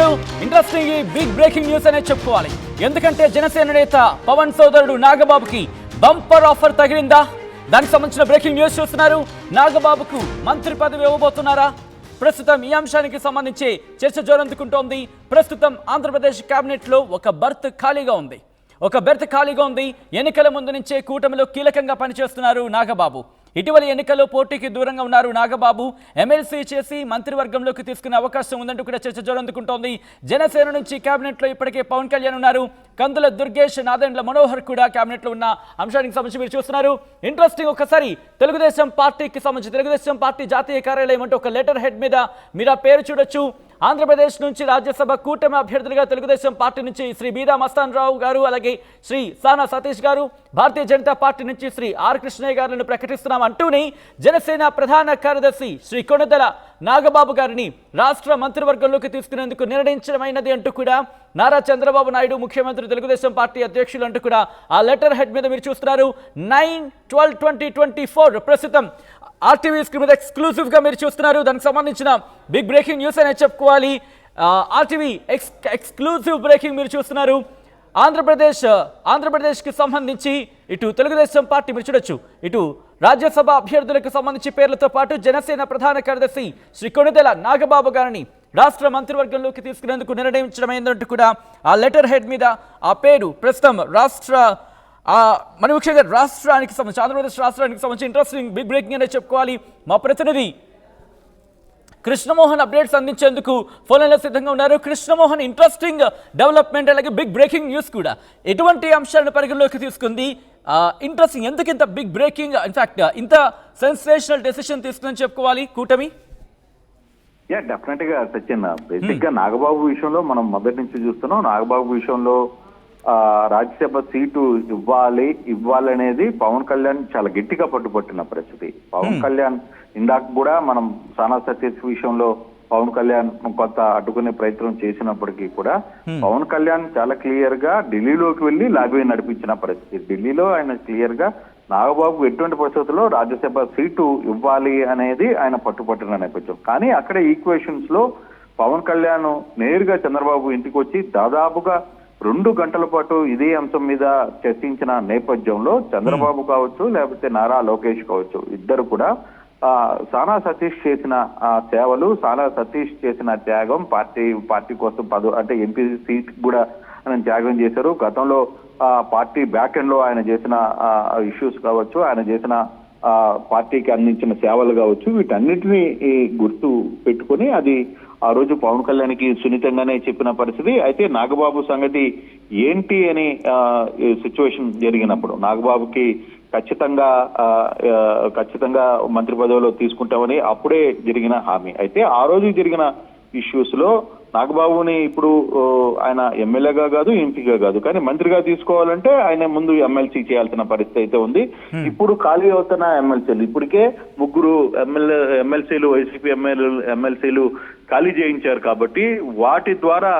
చూస్తున్నారు interesting big breaking news అనే చెప్పుకోవాలి. ఎందుకంటే జనసేన నేత పవన్ సోదరుడు నాగబాబుకి బంపర్ ఆఫర్ తగిలిందా? దానికి సంబంధించిన బ్రేకింగ్ న్యూస్ చూస్తున్నారు. నాగబాబుకు మంత్రి పదవి ఇవ్వబోతున్నారా? ప్రస్తుతం ఈ అంశానికి సంబంధించి చర్చ జోరందుకుంటోంది. ప్రస్తుతం ఆంధ్రప్రదేశ్ కేబినెట్ లో ఒక బర్త్ ఖాళీగా ఉంది. ఎన్నికల ముందు నుంచే కూటమిలో కీలకంగా పనిచేస్తున్నారు నాగబాబు. ఇటీవల ఎన్నికల్లో పోటీకి దూరంగా ఉన్నారు నాగబాబు. ఎమ్మెల్సీ చేసి మంత్రివర్గంలోకి తీసుకునే అవకాశం ఉందంటూ కూడా చర్చ జోరందుకుంటోంది. జనసేన నుంచి కేబినెట్ లో ఇప్పటికే పవన్ కళ్యాణ్ ఉన్నారు. కందుల దుర్గేష్, నాదెండ్ల మనోహర్ కూడా కేబినెట్ లో ఉన్న అంశానికి సంబంధించి మీరు చూస్తున్నారు. ఇంట్రెస్టింగ్. ఒకసారి తెలుగుదేశం పార్టీకి సంబంధించి తెలుగుదేశం పార్టీ జాతీయ కార్యాలయం అంటే ఒక లెటర్ హెడ్ మీద మీరు ఆ పేరు చూడొచ్చు. ఆంధ్రప్రదేశ్ నుంచి రాజ్యసభ కూటమి అభ్యర్థులుగా తెలుగుదేశం పార్టీ నుంచి శ్రీ బీదా మస్తాన్ రావు గారు, అలాగే శ్రీ సానా సతీష్ గారు, భారతీయ జనతా పార్టీ నుంచి శ్రీ ఆర్ కృష్ణయ్య గారిని ప్రకటిస్తున్నాం అంటూనే జనసేన ప్రధాన కార్యదర్శి శ్రీ కొణిదెల నాగబాబు గారిని రాష్ట్ర మంత్రివర్గంలోకి తీసుకునేందుకు నిర్ణయించడమైనది అంటూ కూడా నారా చంద్రబాబు నాయుడు ముఖ్యమంత్రి, తెలుగుదేశం పార్టీ అధ్యక్షులు అంటూ కూడా ఆ లెటర్ హెడ్ మీద మీరు చూస్తున్నారు. 9/12/2024 ప్రస్తుతం ఆర్టీవీ స్క్రీన్ మీద ఎక్స్క్లూజివ్ గా మీరు చూస్తున్నారు. దానికి సంబంధించిన బిగ్ బ్రేకింగ్ న్యూస్ అనే చెప్పుకోవాలి. ఆర్టీవీ ఎక్స్క్లూజివ్ బ్రేకింగ్ మీరు చూస్తున్నారు. ఆంధ్రప్రదేశ్కి సంబంధించి ఇటు తెలుగుదేశం పార్టీ మీరు చూడొచ్చు, ఇటు రాజ్యసభ అభ్యర్థులకు సంబంధించి పేర్లతో పాటు జనసేన ప్రధాన కార్యదర్శి శ్రీ కొణిదెల నాగబాబు గారిని రాష్ట్ర మంత్రివర్గంలోకి తీసుకునేందుకు నిర్ణయించడమైందంటూ కూడా ఆ లెటర్ హెడ్ మీద ఆ పేరు ప్రస్తుతం మరి ముఖ్యంగా రాష్ట్రానికి సంబంధించి ఆంధ్రప్రదేశ్ రాష్ట్రానికి సంబంధించి ఇంట్రెస్టింగ్ బిగ్ బ్రేకింగ్ అనే చెప్పుకోవాలి. మా ప్రతినిధి కృష్ణమోహన్ అప్డేట్స్ అందించేందుకు ఫోన్లో సిద్ధంగా ఉన్నారు. కృష్ణమోహన్, ఇంట్రెస్టింగ్ డెవలప్మెంట్ అలాగే బిగ్ బ్రేకింగ్ న్యూస్ కూడా ఎటువంటి అంశాలను పరిగణలోకి తీసుకుంది? ఇంట్రెస్టింగ్, ఎందుకు ఇంత బిగ్ బ్రేకింగ్, ఇన్ఫాక్ట్ ఇంత సెన్సేషనల్ డెసిషన్ తీసుకుందని చెప్పుకోవాలి కూటమి? డెఫినెట్ గా సచిన్, బేసిక్ గా నాగబాబు విషయంలో మనం మొదటి నుంచి చూస్తున్నాం. నాగబాబు విషయంలో రాజ్యసభ సీటు ఇవ్వాలనేది పవన్ కళ్యాణ్ చాలా గట్టిగా పట్టుబట్టిన పరిస్థితి. పవన్ కళ్యాణ్ ఇందాక కూడా మనం సానా సతీష్ విషయంలో పవన్ కళ్యాణ్ కొంత అడ్డుకునే ప్రయత్నం చేసినప్పటికీ కూడా పవన్ కళ్యాణ్ చాలా క్లియర్ గా ఢిల్లీలోకి వెళ్లి లాబీ నడిపించిన పరిస్థితి. ఢిల్లీలో ఆయన క్లియర్ గా నాగబాబు ఎటువంటి పరిస్థితుల్లో రాజ్యసభ సీటు ఇవ్వాలి అనేది ఆయన పట్టుపట్టిన నేపథ్యం. కానీ అక్కడ ఈక్వేషన్స్ లో పవన్ కళ్యాణ్ నేరుగా చంద్రబాబు ఇంటికి వచ్చి దాదాపుగా 2 గంటల పాటు ఇదే అంశం మీద చర్చించిన నేపథ్యంలో చంద్రబాబు కావచ్చు, లేకపోతే నారా లోకేష్ కావచ్చు, ఇద్దరు కూడా సానా సతీష్ చేసిన సేవలు, సానా సతీష్ చేసిన త్యాగం, పార్టీ కోసం అంటే ఎంపీ సీట్ కూడా ఆయన త్యాగం చేశారు. గతంలో పార్టీ బ్యాక్ ఎండ్ లో ఆయన చేసిన ఇష్యూస్ కావచ్చు, ఆయన చేసిన పార్టీకి అందించిన సేవలు కావచ్చు, వీటన్నిటినీ గుర్తు పెట్టుకుని అది ఆ రోజు పవన్ కళ్యాణ్కి సున్నితంగానే చెప్పిన పరిస్థితి. అయితే నాగబాబు సంగతి ఏంటి అని సిచ్యువేషన్ జరిగినప్పుడు నాగబాబుకి ఖచ్చితంగా మంత్రి పదవిలో తీసుకుంటామని అప్పుడే జరిగిన హామీ. అయితే ఆ రోజు జరిగిన ఇష్యూస్ లో నాగబాబుని ఇప్పుడు ఆయన ఎమ్మెల్యేగా కాదు, ఎంపీగా కాదు, కానీ మంత్రిగా తీసుకోవాలంటే ఆయన ముందు ఎమ్మెల్సీ చేయాల్సిన పరిస్థితి అయితే ఉంది. ఇప్పుడు ఖాళీ అవుతున్న ఎమ్మెల్సీలు, ఇప్పటికే 3 ఎమ్మెల్సీలు వైసీపీ ఎమ్మెల్సీలు ఖాళీ చేయించారు కాబట్టి వాటి ద్వారా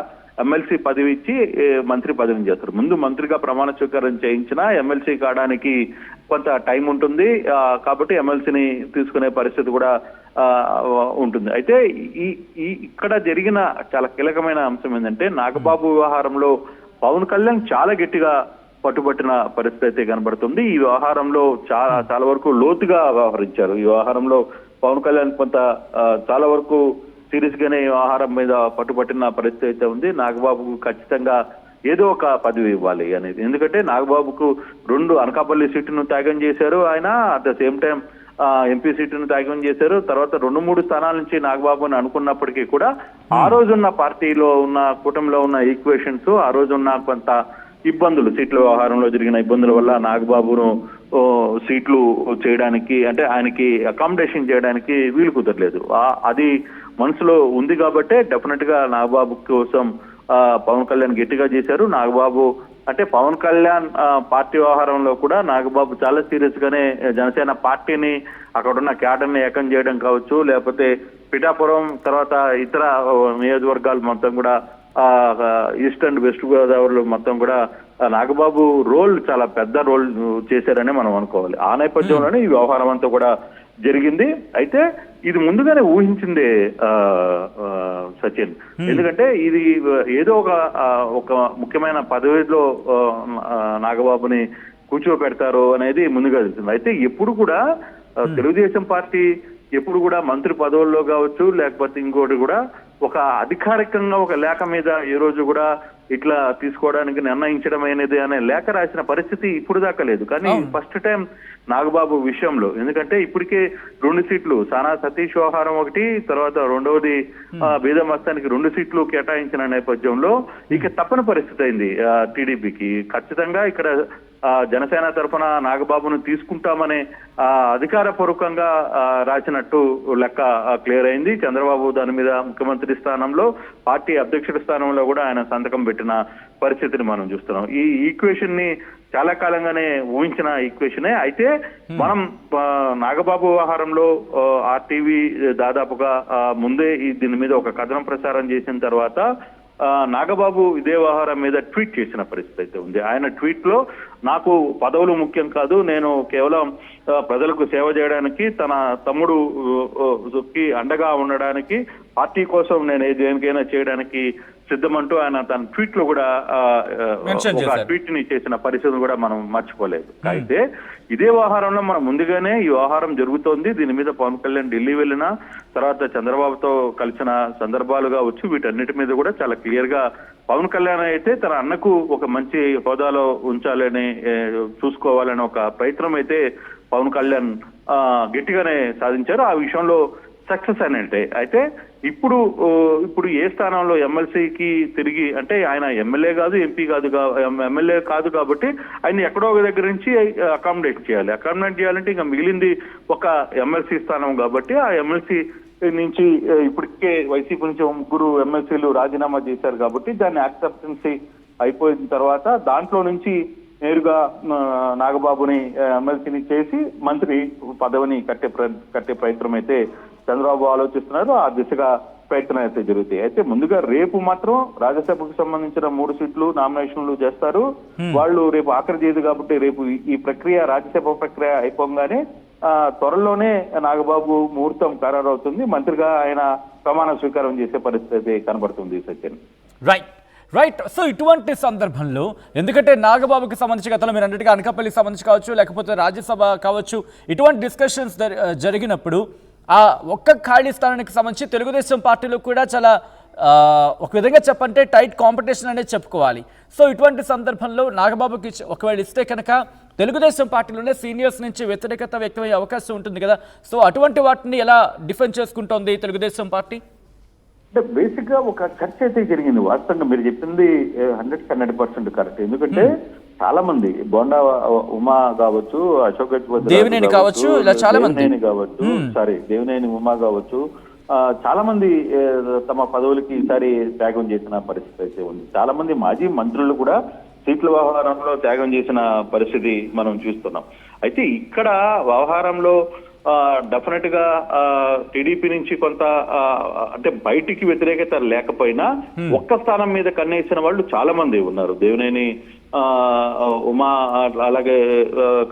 ఎమ్మెల్సీ పదవి ఇచ్చి మంత్రి పదవిని చేస్తారు. ముందు మంత్రిగా ప్రమాణ స్వీకారం చేయించినా ఎమ్మెల్సీ కావడానికి కొంత టైం ఉంటుంది కాబట్టి ఎమ్మెల్సీని తీసుకునే పరిస్థితి కూడా ఉంటుంది. అయితే ఇక్కడ జరిగిన చాలా కీలకమైన అంశం ఏంటంటే నాగబాబు వ్యవహారంలో పవన్ కళ్యాణ్ చాలా గట్టిగా పట్టుబట్టిన పరిస్థితి అయితే కనబడుతుంది. ఈ వ్యవహారంలో చాలా వరకు లోతుగా వ్యవహరించారు. ఈ వ్యవహారంలో పవన్ కళ్యాణ్ కొంత చాలా వరకు సీరియస్ గానే వ్యవహారం మీద పట్టుబట్టిన పరిస్థితి అయితే ఉంది. నాగబాబుకు ఖచ్చితంగా ఏదో ఒక పదవి ఇవ్వాలి అనేది. ఎందుకంటే నాగబాబుకు 2 అనకాపల్లి సీటును త్యాగం చేశారు ఆయన, at the same time MP సీటును త్యాగం చేశారు. తర్వాత 2-3 స్థానాల నుంచి నాగబాబుని అనుకున్నప్పటికీ కూడా ఆ రోజున్న పార్టీలో ఉన్న కూటమిలో ఉన్న ఈక్వేషన్స్, ఆ రోజున్న కొంత ఇబ్బందులు, సీట్ల వ్యవహారంలో జరిగిన ఇబ్బందుల వల్ల నాగబాబును సీట్లు చేయడానికి అంటే ఆయనకి అకామిడేషన్ చేయడానికి వీలు కుదరలేదు. అది మనసులో ఉంది కాబట్టే డెఫినెట్ గా నాగబాబు కోసం పవన్ కళ్యాణ్ గట్టిగా చేశారు. నాగబాబు అంటే పవన్ కళ్యాణ్ పార్టీ వ్యవహారంలో కూడా నాగబాబు చాలా సీరియస్ గానే జనసేన పార్టీని, అక్కడ ఉన్న క్యాడర్ని ఏకం చేయడం కావచ్చు, లేకపోతే పిఠాపురం తర్వాత ఇతర నియోజకవర్గాలు మొత్తం కూడా ఈస్ట్ అండ్ వెస్ట్ గోదావరిలో మొత్తం కూడా నాగబాబు రోల్ చాలా పెద్ద రోల్ చేశారని మనం అనుకోవాలి. ఆ నేపథ్యంలోనే ఈ వ్యవహారం అంతా కూడా జరిగింది. అయితే ఇది ముందుగానే ఊహించిందే సచిన్. ఎందుకంటే ఇది ఏదో ఒక ముఖ్యమైన పదవిలో నాగబాబుని కూర్చోబెడతారు అనేది ముందుగా తెలిసింది. అయితే ఎప్పుడు కూడా తెలుగుదేశం పార్టీ ఎప్పుడు కూడా మంత్రి పదవుల్లో కావచ్చు, లేకపోతే ఇంకోటి కూడా ఒక అధికారికంగా ఒక లేఖ మీద ఏ రోజు కూడా ఇట్లా తీసుకోవడానికి నిర్ణయించడం అనేది అనే లేఖ రాసిన పరిస్థితి ఇప్పుడు దాకా లేదు. కానీ ఫస్ట్ టైం నాగబాబు విషయంలో, ఎందుకంటే ఇప్పటికే 2 సీట్లు సానా సతీష్ వ్యవహారం ఒకటి, తర్వాత రెండవది బీద మస్తానికి 2 సీట్లు కేటాయించిన నేపథ్యంలో ఇక తప్పని పరిస్థితి అయింది టీడీపీకి. ఖచ్చితంగా ఇక్కడ జనసేన తరఫున నాగబాబును తీసుకుంటామనే అధికారపూర్వకంగా రాసినట్టు లెక్క క్లియర్ అయింది. చంద్రబాబు దాని మీద ముఖ్యమంత్రి స్థానంలో, పార్టీ అధ్యక్షుడి స్థానంలో కూడా ఆయన సంతకం పెట్టిన పరిస్థితిని మనం చూస్తున్నాం. ఈ ఈక్వేషన్ ని చాలా కాలంగానే ఊహించిన ఈక్వేషనే. అయితే మనం నాగబాబు వ్యవహారంలో ఆర్టీవీ దాదాపుగా ముందే దీని మీద ఒక కథనం ప్రసారం చేసిన తర్వాత నాగబాబు ఇదే వ్యవహారం మీద ట్వీట్ చేసిన పరిస్థితి అయితే ఉంది. ఆయన ట్వీట్ లో నాకు పదవులు ముఖ్యం కాదు, నేను కేవలం ప్రజలకు సేవ చేయడానికి, తన తమ్ముడుకి అండగా ఉండడానికి, పార్టీ కోసం నేను దేనికైనా చేయడానికి సిద్ధమంటూ ఆయన తన ట్వీట్ లో కూడా ఒక ట్వీట్ ని చేసిన పరిస్థితిని కూడా మనం మర్చిపోలేదు. అయితే ఇదే వ్యవహారంలో మనం ముందుగానే ఈ వ్యవహారం జరుగుతోంది. దీని మీద పవన్ కళ్యాణ్ ఢిల్లీ వెళ్ళిన తర్వాత చంద్రబాబుతో కలిసిన సందర్భాలు కావచ్చు, వీటన్నిటి మీద కూడా చాలా క్లియర్ గా పవన్ కళ్యాణ్ అయితే తన అన్నకు ఒక మంచి హోదాలో ఉంచాలని చూసుకోవాలని ఒక ప్రయత్నం అయితే పవన్ కళ్యాణ్ గట్టిగానే సాధించారు. ఆ విషయంలో సక్సెస్ అయినట్టే. అయితే ఇప్పుడు ఏ స్థానంలో ఎమ్మెల్సీకి తిరిగి, అంటే ఆయన ఎమ్మెల్యే కాదు, ఎంపీ కాదు, ఎమ్మెల్యే కాదు కాబట్టి ఆయన ఎక్కడో ఒక దగ్గర నుంచి అకామిడేట్ చేయాలంటే ఇంకా మిగిలింది ఒక ఎమ్మెల్సీ స్థానం కాబట్టి ఆ ఎమ్మెల్సీ నుంచి ఇప్పటికే వైసీపీ నుంచి 3 ఎమ్మెల్సీలు రాజీనామా చేశారు కాబట్టి దాన్ని యాక్సెప్టెన్సీ అయిపోయిన తర్వాత దాంట్లో నుంచి నేరుగా నాగబాబుని ఎమ్మెల్సీని చేసి మంత్రి పదవిని కట్టే ప్రయత్నం అయితే చంద్రబాబు ఆలోచిస్తున్నారు. ఆ దిశగా ప్రయత్నం అయితే జరుగుతాయి. అయితే ముందుగా రేపు మాత్రం రాజ్యసభకు సంబంధించిన 3 సీట్లు నామినేషన్లు చేస్తారు. వాళ్ళు రేపు ఆఖరి తేదీ కాబట్టి రేపు ఈ ప్రక్రియ, రాజ్యసభ ప్రక్రియ అయిపోగానే త్వరలోనే నాగబాబు ముహూర్తం ఖరారవుతుంది. మంత్రిగా ఆయన ప్రమాణ స్వీకారం చేసే పరిస్థితి కనబడుతుంది. సత్యన్ రైట్. సో ఇటువంటి సందర్భంలో, ఎందుకంటే నాగబాబుకి సంబంధించి గతంలో మీరు అన్నట్టుగా అనకాపల్లికి సంబంధించి కావచ్చు, లేకపోతే రాజ్యసభ కావచ్చు, ఇటువంటి డిస్కషన్స్ జరిగినప్పుడు ఆ ఒక్క ఖాళీ స్థానానికి సంబంధించి తెలుగుదేశం పార్టీలో కూడా చాలా ఒక విధంగా చెప్పంటే టైట్ కాంపిటీషన్ అనేది చెప్పుకోవాలి. సో ఇటువంటి సందర్భంలో నాగబాబుకి ఒకవేళ ఇస్తే కనుక తెలుగుదేశం పార్టీలోనే సీనియర్స్ నుంచి వ్యతిరేకత వ్యక్తమయ్యే అవకాశం ఉంటుంది కదా. సో అటువంటి వాటిని ఎలా డిఫెండ్ చేసుకుంటోంది తెలుగుదేశం పార్టీ? అంటే బేసిక్ గా ఒక చర్చ అయితే జరిగింది. వాస్తవంగా మీరు చెప్పింది 100% కరెక్ట్. ఎందుకంటే చాలా మంది బోండా ఉమా కావచ్చు, అశోక్ దేవినేని కావచ్చు, ఇలా చాలా మంది కావచ్చు, దేవినేని ఉమా కావచ్చు, చాలా మంది తమ పదవులకి ఈసారి త్యాగం చేసిన పరిస్థితి అయితే ఉంది. చాలా మంది మాజీ మంత్రులు కూడా సీట్ల వ్యవహారంలో త్యాగం చేసిన పరిస్థితి మనం చూస్తున్నాం. అయితే ఇక్కడ వ్యవహారంలో డెఫినెట్ గా టీడీపీ నుంచి కొంత అంటే బయటికి వ్యతిరేకత లేకపోయినా ఒక్క స్థానం మీద కన్నేసిన వాళ్ళు చాలా మంది ఉన్నారు. దేవినేని ఉమా అలాగే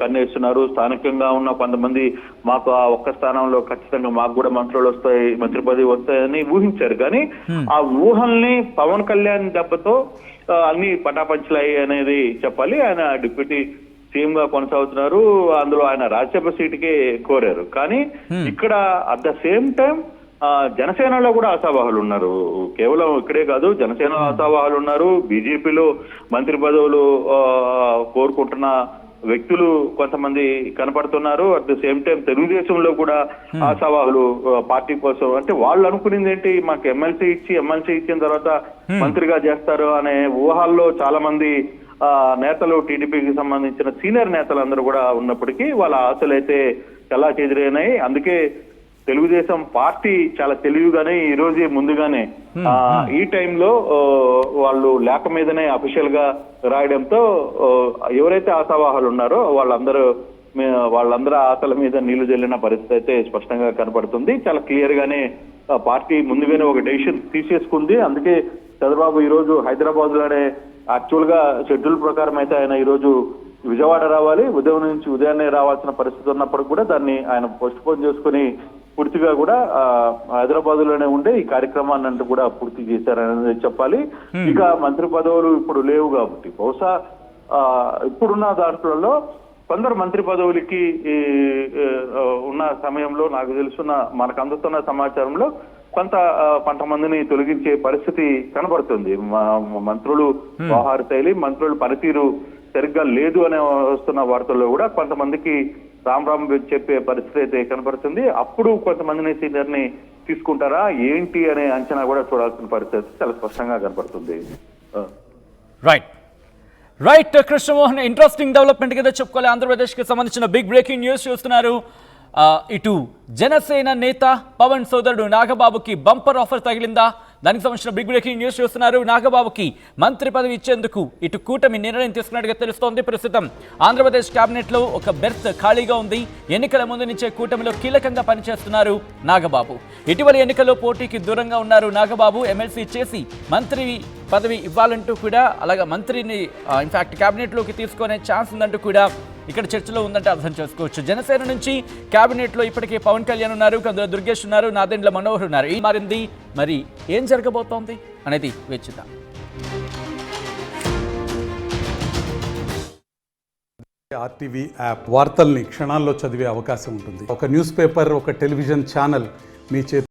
కన్నేస్తున్నారు. స్థానికంగా ఉన్న కొంతమంది మాకు ఆ ఒక్క స్థానంలో ఖచ్చితంగా మాకు కూడా మంత్రి పదవి వస్తాయని ఊహించారు. కానీ ఆ ఊహల్ని పవన్ కళ్యాణ్ దెబ్బతో అన్ని పటాపంచలాయి అనేది చెప్పాలి. ఆయన డిప్యూటీ సీఎం గా కొనసాగుతున్నారు. అందులో ఆయన రాజ్యసభ సీటుకే కోరారు. కానీ ఇక్కడ అట్ ద సేమ్ టైం జనసేనలో కూడా ఆశావాహులు ఉన్నారు. కేవలం ఇక్కడే కాదు, జనసేన ఆశావాహులు ఉన్నారు. బీజేపీలో మంత్రి పదవులు కోరుకుంటున్న వ్యక్తులు కొంతమంది కనపడుతున్నారు. అట్ ద సేమ్ టైం తెలుగుదేశంలో కూడా ఆశావాహులు పార్టీ కోసం, అంటే వాళ్ళు అనుకునేది ఏంటి, మాకు ఎమ్మెల్సీ ఇచ్చిన తర్వాత మంత్రిగా చేస్తారు అనే ఊహాల్లో చాలా మంది నేతలు, టీడీపీకి సంబంధించిన సీనియర్ నేతలందరూ కూడా ఉన్నప్పటికీ వాళ్ళ ఆశలు అయితే చాలా చెదిరైనాయి. అందుకే తెలుగుదేశం పార్టీ చాలా తెలివిగానే ఈ రోజే ముందుగానే ఈ టైంలో వాళ్ళు లేఖ మీదనే అఫీషియల్ గా రాయడంతో ఎవరైతే ఆశావాహాలు ఉన్నారో వాళ్ళందరూ ఆశల మీద నీళ్లు జల్లిన పరిస్థితి అయితే స్పష్టంగా కనపడుతుంది. చాలా క్లియర్ గానే పార్టీ ముందుగానే ఒక డెసిషన్ తీసేసుకుంది. అందుకే చంద్రబాబు ఈ రోజు హైదరాబాద్ లోనే యాక్చువల్ గా షెడ్యూల్ ప్రకారం అయితే ఆయన ఈ రోజు విజయవాడ రావాలి, ఉదయం నుంచి ఉదయాన్నే రావాల్సిన పరిస్థితి ఉన్నప్పుడు కూడా దాన్ని ఆయన పోస్ట్ పోన్ చేసుకుని పూర్తిగా కూడా హైదరాబాద్ లోనే ఉండే ఈ కార్యక్రమాన్ని అంటూ కూడా పూర్తి చేశారనేది చెప్పాలి. ఇక మంత్రి పదవులు ఇప్పుడు లేవు కాబట్టి బహుశా ఇప్పుడున్న దాంట్లో కొందరు మంత్రి పదవులకి ఉన్న సమయంలో నాకు తెలుసున్న మనకు అందుతున్న సమాచారంలో కొంతమందిని తొలగించే పరిస్థితి కనబడుతుంది. మంత్రులు వ్యవహార శైలి, మంత్రుల పనితీరు సరిగ్గా లేదు అనే వస్తున్న వార్తల్లో కూడా కొంతమందికి రామ్ చెప్పే పరిస్థితి అయితే కనబడుతుంది. అప్పుడు కొంతమందిని సీనియర్ ని తీసుకుంటారా ఏంటి అనే అంచనా కూడా చూడాల్సిన పరిస్థితి చాలా స్పష్టంగా కనబడుతుంది. రైట్ కృష్ణమోహన్, ఇంట్రెస్టింగ్ డెవలప్మెంట్ కింద చెప్పుకోవాలి. ఆంధ్రప్రదేశ్కి సంబంధించిన బిగ్ బ్రేకింగ్ న్యూస్ చూస్తున్నారు. ఇటు జనసేన నేత పవన్ సోదరుడు నాగబాబుకి బంపర్ ఆఫర్ తగిలిందా? దానికి సంబంధించిన బిగ్ బ్రేకింగ్ న్యూస్ చూస్తున్నారు. నాగబాబుకి మంత్రి పదవి ఇచ్చేందుకు ఇటు కూటమి నిర్ణయం తీసుకున్నట్టుగా తెలుస్తోంది. ప్రస్తుతం ఆంధ్రప్రదేశ్ కేబినెట్ లో ఒక బెర్త్ ఖాళీగా ఉంది. ఎన్నికల ముందు నుంచే కూటమిలో కీలకంగా పనిచేస్తున్నారు నాగబాబు. ఇటీవల ఎన్నికల్లో పోటీకి దూరంగా ఉన్నారు నాగబాబు. ఎమ్మెల్సీ చేసి మంత్రి పదవి ఇవ్వాలంటూ కూడా, అలాగే మంత్రిని ఇన్ఫాక్ట్ కేబినెట్ లోకి తీసుకునే ఛాన్స్ ఉందంటూ కూడా ఇక్కడ చర్చలో ఉందంటే అర్థం చేసుకోవచ్చు. జనసేన నుంచి కేబినెట్ లో ఇప్పటికే పవన్ కళ్యాణ్ ఉన్నారు, కందుల దుర్గేష్ ఉన్నారు, నాదెండ్ల మనోహర్ ఉన్నారు. ఈ మారింది, మరి ఏం జరగబోతోంది అనేది వేచిద్దాం. ఆర్టీవీ యాప్ వార్తల్ని క్షణాల్లో చదివే అవకాశం ఉంటుంది. ఒక న్యూస్ పేపర్, ఒక టెలివిజన్ ఛానల్ మీ చేతి